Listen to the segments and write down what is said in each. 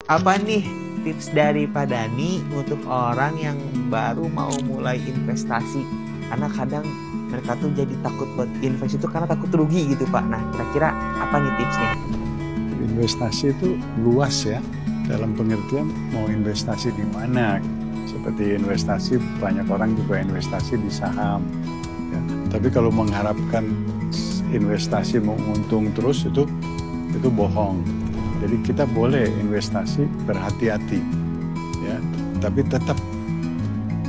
Apa nih tips dari Pak Dani untuk orang yang baru mau mulai investasi? Karena kadang mereka tuh jadi takut buat investasi itu karena takut rugi gitu Pak. Nah kira-kira apa nih tipsnya? Investasi itu luas ya, dalam pengertian mau investasi di mana. Seperti investasi, banyak orang juga investasi di saham. Ya. Tapi kalau mengharapkan investasi menguntung terus itu bohong. Jadi kita boleh investasi berhati-hati, ya. Tapi tetap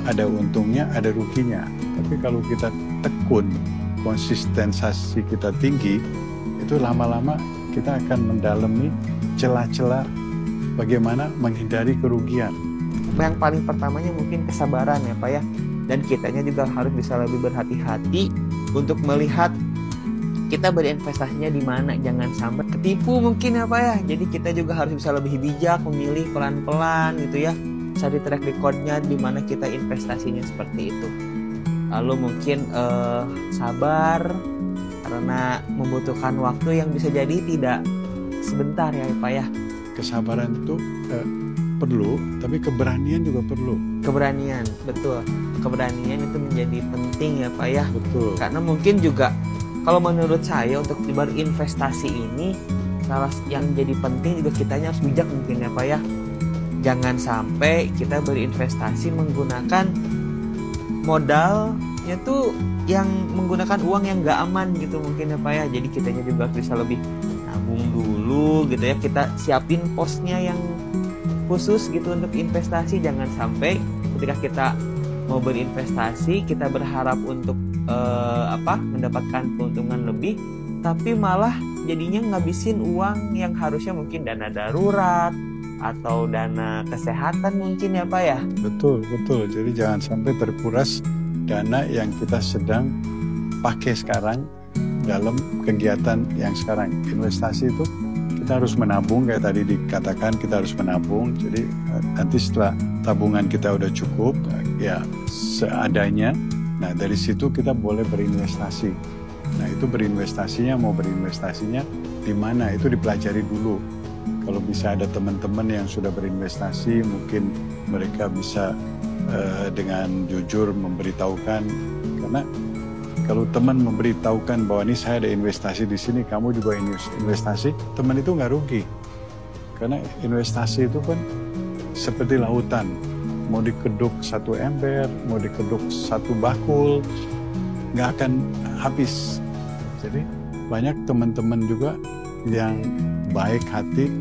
ada untungnya, ada ruginya. Tapi kalau kita tekun, konsistensi kita tinggi, itu lama-lama kita akan mendalami celah-celah bagaimana menghindari kerugian. Yang paling pertamanya mungkin kesabaran ya Pak ya. Dan kitanya juga harus bisa lebih berhati-hati untuk melihat kita berinvestasinya di mana, jangan sampai ketipu mungkin ya Pak ya. Jadi kita juga harus bisa lebih bijak memilih pelan-pelan gitu ya. Cari track recordnya di mana kita investasinya seperti itu. Lalu mungkin sabar karena membutuhkan waktu yang bisa jadi tidak sebentar ya Pak ya. Kesabaran itu perlu, tapi keberanian juga perlu. Keberanian, betul. Keberanian itu menjadi penting ya Pak ya. Betul. Karena mungkin juga kalau menurut saya untuk berinvestasi ini salah yang jadi penting juga kitanya harus bijak mungkin ya Pak ya. Jangan sampai kita berinvestasi menggunakan modalnya tuh yang menggunakan uang yang gak aman gitu mungkin ya Pak ya. Jadi kitanya juga bisa lebih nabung dulu gitu ya. Kita siapin posnya yang khusus gitu untuk investasi. Jangan sampai ketika kita mau berinvestasi kita berharap untuk mendapatkan keuntungan lebih, tapi malah jadinya ngabisin uang yang harusnya mungkin dana darurat atau dana kesehatan mungkin ya Pak ya. Betul. Jadi jangan sampai terkuras dana yang kita sedang pakai sekarang dalam kegiatan yang sekarang. Investasi itu kita harus menabung, kayak tadi dikatakan kita harus menabung. Jadi nanti setelah tabungan kita udah cukup, ya seadanya, nah dari situ kita boleh berinvestasi. Nah itu mau berinvestasinya di mana, itu dipelajari dulu. Kalau bisa ada teman-teman yang sudah berinvestasi, mungkin mereka bisa dengan jujur memberitahukan. Karena kalau teman memberitahukan bahwa ini saya ada investasi di sini, kamu juga investasi, teman itu nggak rugi. Karena investasi itu kan seperti lautan. Mau dikeduk satu ember, mau dikeduk satu bakul, nggak akan habis. Jadi banyak teman-teman juga yang baik hati,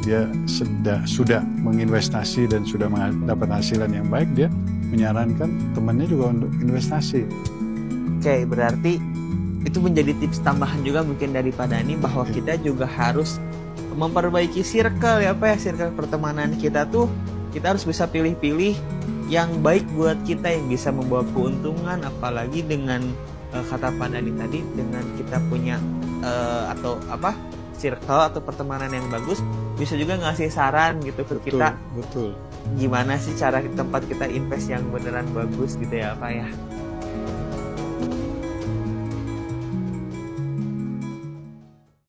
dia sudah menginvestasi dan sudah mendapat hasilan yang baik, dia menyarankan temannya juga untuk investasi. Oke, berarti itu menjadi tips tambahan juga mungkin dari Pak Dani bahwa kita juga harus memperbaiki circle ya Pak ya, circle pertemanan kita tuh kita harus bisa pilih-pilih yang baik buat kita, yang bisa membawa keuntungan, apalagi dengan kata Pak Dani tadi, dengan kita punya circle atau pertemanan yang bagus, bisa juga ngasih saran gitu ke kita. Betul. Gimana sih cara tempat kita invest yang beneran bagus gitu ya Pak ya.